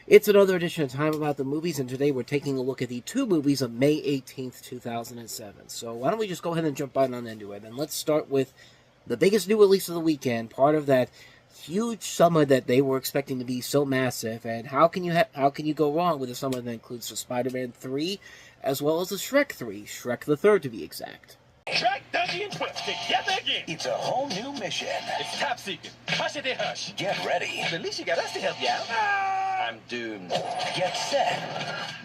It's another edition of Time About the Movies, and today we're taking a look at the two movies of May 18th, 2007. So why don't we just go ahead and jump right on into it, and let's start with the biggest new release of the weekend, part of that huge summer that they were expecting to be so massive. And how can you go wrong with a summer that includes the Spider-Man 3, as well as the Shrek 3, Shrek the Third to be exact. Shrek, Dusty, and Twist together again. It's a whole new mission. It's top secret. Hush it, hush. Get ready. At least you got us to help you out. I'm doomed. Get set.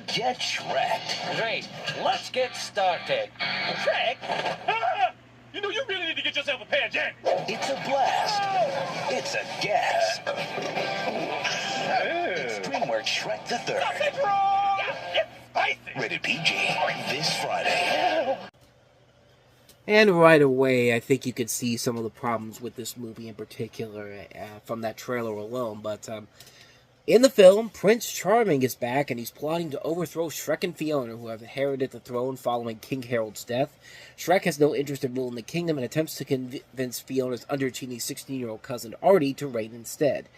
Get Shrek'd. Great. Let's get started. Shrek? Ah! You know, you really need to get yourself a pair of jams. It's a blast. It's a gasp. It's Dreamworks Shrek the Third. Sausage roll! It's spicy. Rated PG. This Friday. And right away, I think you could see some of the problems with this movie in particular from that trailer alone. But in the film, Prince Charming is back, and he's plotting to overthrow Shrek and Fiona, who have inherited the throne following King Harold's death. Shrek has no interest in ruling the kingdom and attempts to convince Fiona's underachieving 16-year-old cousin Artie to reign instead.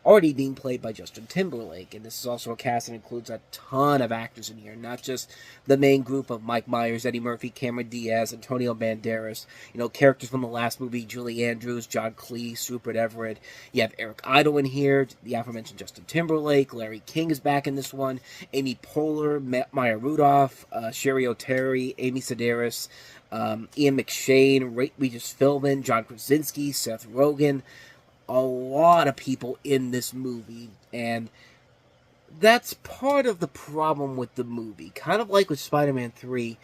Artie being played by Justin Timberlake, and this is also a cast that includes a ton of actors in here, not just the main group of Mike Myers, Eddie Murphy, Cameron Diaz, Antonio Banderas, characters from the last movie, Julie Andrews, John Cleese, Rupert Everett. You have Eric Idle in here, the aforementioned Justin Timberlake, Larry King is back in this one, Amy Poehler, Maya Rudolph, Sherry O'Terry, Amy Sedaris, Ian McShane, Regis Philbin, John Krasinski, Seth Rogen. A lot of people in this movie, and that's part of the problem with the movie. Kind of like with Spider-Man 3,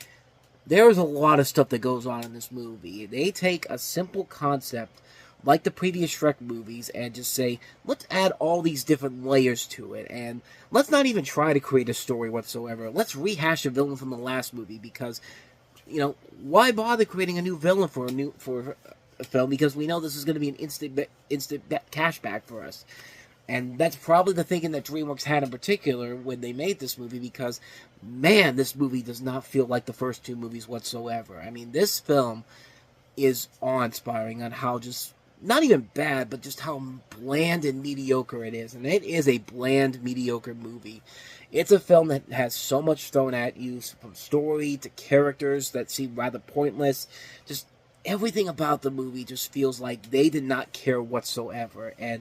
there's a lot of stuff that goes on in this movie. They take a simple concept, like the previous Shrek movies, and just say, let's add all these different layers to it, and let's not even try to create a story whatsoever. Let's rehash a villain from the last movie, because, why bother creating a new villain for a film, because we know this is going to be an instant cashback for us. And that's probably the thinking that DreamWorks had in particular when they made this movie, because, man, this movie does not feel like the first two movies whatsoever. I mean, this film is awe-inspiring on how just, not even bad, but just how bland and mediocre it is. And it is a bland, mediocre movie. It's a film that has so much thrown at you, from story to characters that seem rather pointless. Just everything about the movie just feels like they did not care whatsoever, and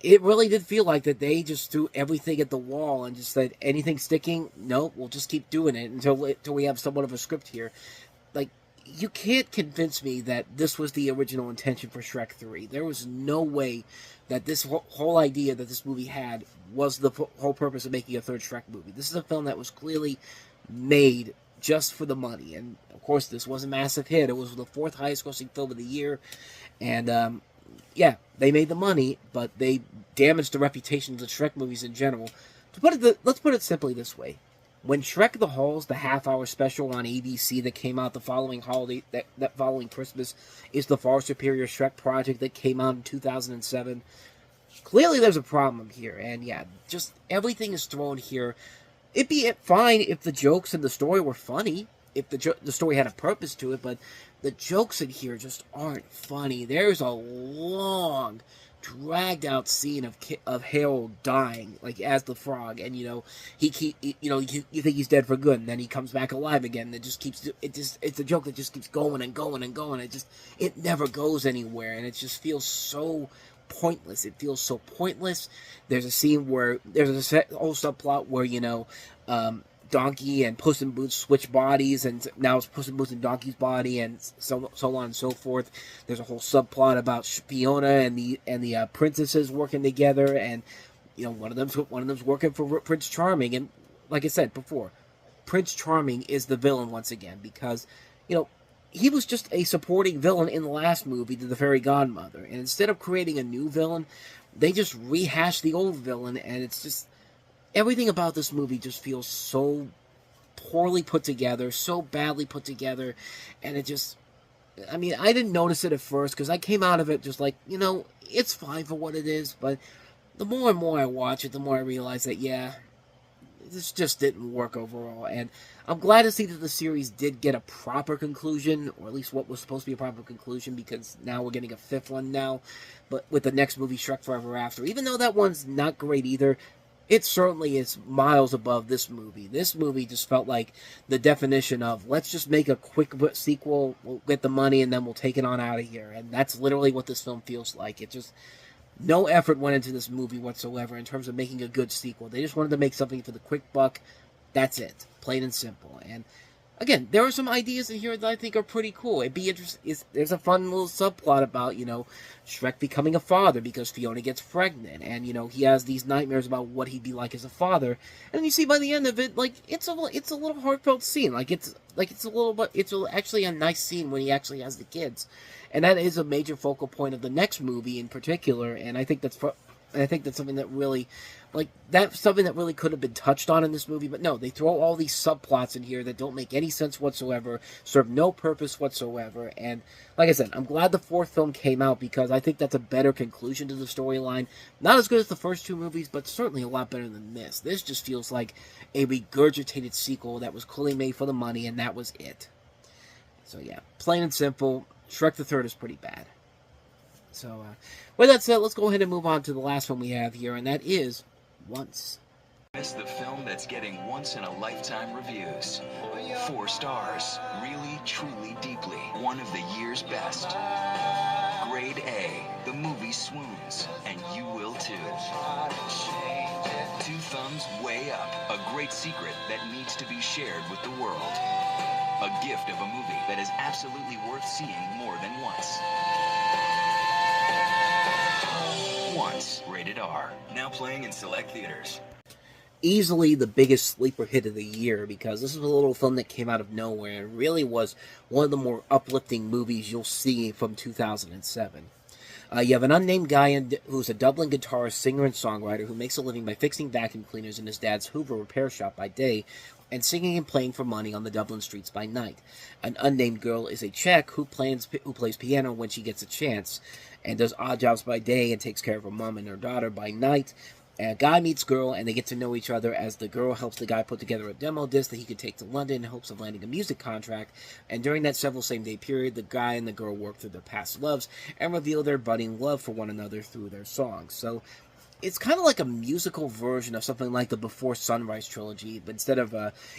it really did feel like that they just threw everything at the wall and just said, anything sticking? No, we'll just keep doing it until we have somewhat of a script here. Like, you can't convince me that this was the original intention for Shrek 3. There was no way that this whole idea that this movie had was the whole purpose of making a third Shrek movie. This is a film that was clearly made just for the money, and of course this was a massive hit. It was the fourth highest grossing film of the year, and yeah, they made the money, but they damaged the reputation of the Shrek movies in general. Let's put it simply this way: when Shrek the Halls, the half-hour special on ABC that came out the following holiday, that following Christmas, is the far superior Shrek project that came out in 2007. Clearly, there's a problem here, and yeah, just everything is thrown here. It'd be fine if the jokes and the story were funny, if the story had a purpose to it, but the jokes in here just aren't funny. There's a long, dragged-out scene of Harold dying, like as the frog, and you think he's dead for good, and then he comes back alive again. And it's a joke that just keeps going and going and going. It never goes anywhere, and it just feels so pointless. It feels so pointless. There's a scene where there's a whole subplot where Donkey and Puss in Boots switch bodies, and now it's Puss in Boots and Donkey's body, and so on and so forth. There's a whole subplot about Fiona and the princesses working together, and one of them's working for Prince Charming, and like I said before, Prince Charming is the villain once again, because he was just a supporting villain in the last movie to the Fairy Godmother, and instead of creating a new villain, they just rehashed the old villain, and it's just, everything about this movie just feels so poorly put together, so badly put together, and it just, I mean, I didn't notice it at first, because I came out of it just like, it's fine for what it is, but the more and more I watch it, the more I realize that, yeah, this just didn't work overall, and I'm glad to see that the series did get a proper conclusion, or at least what was supposed to be a proper conclusion, because now we're getting a fifth one now, but with the next movie, Shrek Forever After. Even though that one's not great either, It certainly is miles above this movie. This movie just felt like the definition of, let's just make a quick sequel, we'll get the money, and then we'll take it on out of here. And that's literally what this film feels like. It just, no effort went into this movie whatsoever in terms of making a good sequel. They just wanted to make something for the quick buck. That's it. Plain and simple. And again, there are some ideas in here that I think are pretty cool. It'd be interesting. There's a fun little subplot about, Shrek becoming a father because Fiona gets pregnant, and he has these nightmares about what he'd be like as a father. And you see by the end of it, like it's a little heartfelt scene. It's actually a nice scene when he actually has the kids, and that is a major focal point of the next movie in particular. And I think that's something that really, could have been touched on in this movie, but no, they throw all these subplots in here that don't make any sense whatsoever, serve no purpose whatsoever, and like I said, I'm glad the fourth film came out because I think that's a better conclusion to the storyline. Not as good as the first two movies, but certainly a lot better than this. This just feels like a regurgitated sequel that was clearly made for the money, and that was it. So yeah, plain and simple, Shrek the Third is pretty bad. So, with that said, let's go ahead and move on to the last one we have here, and that is Once. It's the film that's getting once-in-a-lifetime reviews. 4 stars. Really, truly, deeply. One of the year's best. Grade A. The movie swoons. And you will too. 2 thumbs way up. A great secret that needs to be shared with the world. A gift of a movie that is absolutely worth seeing more than once. Once, rated R. Now playing in select theaters. Easily the biggest sleeper hit of the year because this is a little film that came out of nowhere and really was one of the more uplifting movies you'll see from 2007. You have an unnamed guy who's a Dublin guitarist, singer, and songwriter who makes a living by fixing vacuum cleaners in his dad's Hoover repair shop by day and singing and playing for money on the Dublin streets by night. An unnamed girl is a Czech who plays piano when she gets a chance and does odd jobs by day and takes care of her mom and her daughter by night. A guy meets girl, and they get to know each other as the girl helps the guy put together a demo disc that he could take to London in hopes of landing a music contract. And during that several same-day period, the guy and the girl work through their past loves and reveal their budding love for one another through their songs. So it's kind of like a musical version of something like the Before Sunrise trilogy, but instead of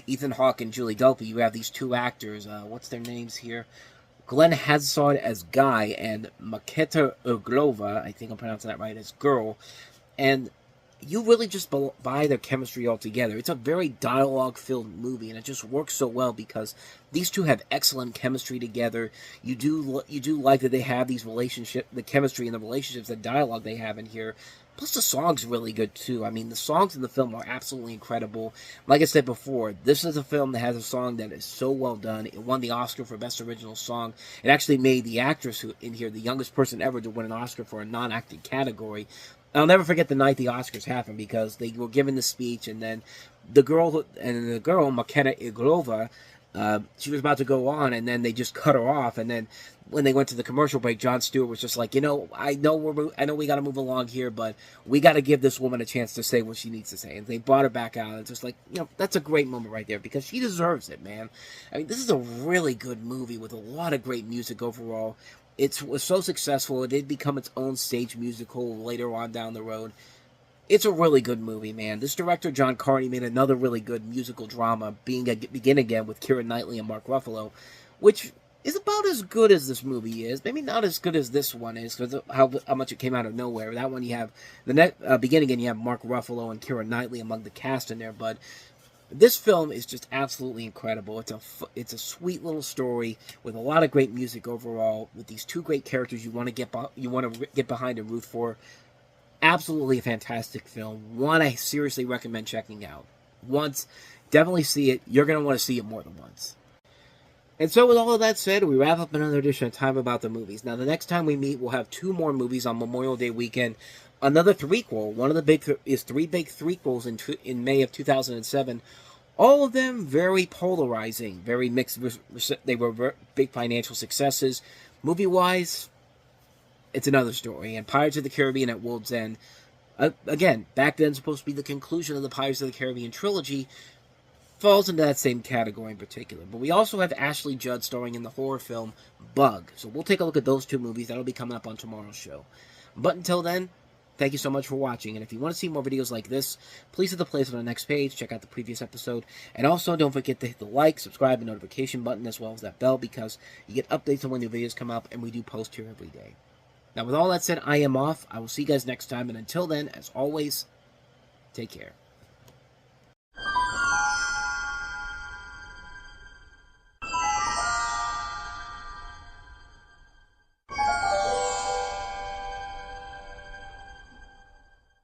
Ethan Hawke and Julie Delpy, you have these two actors. What's their names here? Glenn Hansard as Guy and Maketa Uglova, I think I'm pronouncing that right, as Girl. And you really just buy their chemistry altogether. It's a very dialogue-filled movie, and it just works so well because these two have excellent chemistry together. You do like that they have these the chemistry and the relationships, the dialogue they have in here. Plus, the song's really good, too. I mean, the songs in the film are absolutely incredible. Like I said before, this is a film that has a song that is so well done. It won the Oscar for Best Original Song. It actually made the actress in here the youngest person ever to win an Oscar for a non-acting category. I'll never forget the night the Oscars happened because they were given the speech, and then the girl, Maketa Iglova, she was about to go on, and then they just cut her off. And then when they went to the commercial break, Jon Stewart was just like, I know we got to move along here, but we got to give this woman a chance to say what she needs to say. And they brought her back out. And it's just like, that's a great moment right there because she deserves it, man. I mean, this is a really good movie with a lot of great music overall. It was so successful, it did become its own stage musical later on down the road. It's a really good movie, man. This director, John Carney, made another really good musical drama, Begin Again, with Keira Knightley and Mark Ruffalo, which is about as good as this movie is. Maybe not as good as this one is, because of how much it came out of nowhere. That one, you have, Begin Again, you have Mark Ruffalo and Keira Knightley among the cast in there, but this film is just absolutely incredible. It's a sweet little story with a lot of great music overall, with these two great characters you want to get behind and root for. Absolutely a fantastic film. One I seriously recommend checking out. Once, definitely see it. You're going to want to see it more than once. And so with all of that said, we wrap up another edition of Time About the Movies. Now, the next time we meet, we'll have 2 more movies on Memorial Day weekend. Another threequel. One of the big 3 big threequels in May of 2007. All of them very polarizing, very mixed. They were big financial successes. Movie-wise, it's another story. And Pirates of the Caribbean at World's End, again, back then supposed to be the conclusion of the Pirates of the Caribbean trilogy, falls into that same category in particular. But we also have Ashley Judd starring in the horror film Bug. So we'll take a look at those 2 movies. That'll be coming up on tomorrow's show. But until then, thank you so much for watching, and if you want to see more videos like this, please hit the playlist on the next page, check out the previous episode, and also don't forget to hit the like, subscribe, and notification button, as well as that bell, because you get updates on when new videos come up, and we do post here every day. Now, with all that said, I am off. I will see you guys next time, and until then, as always, take care.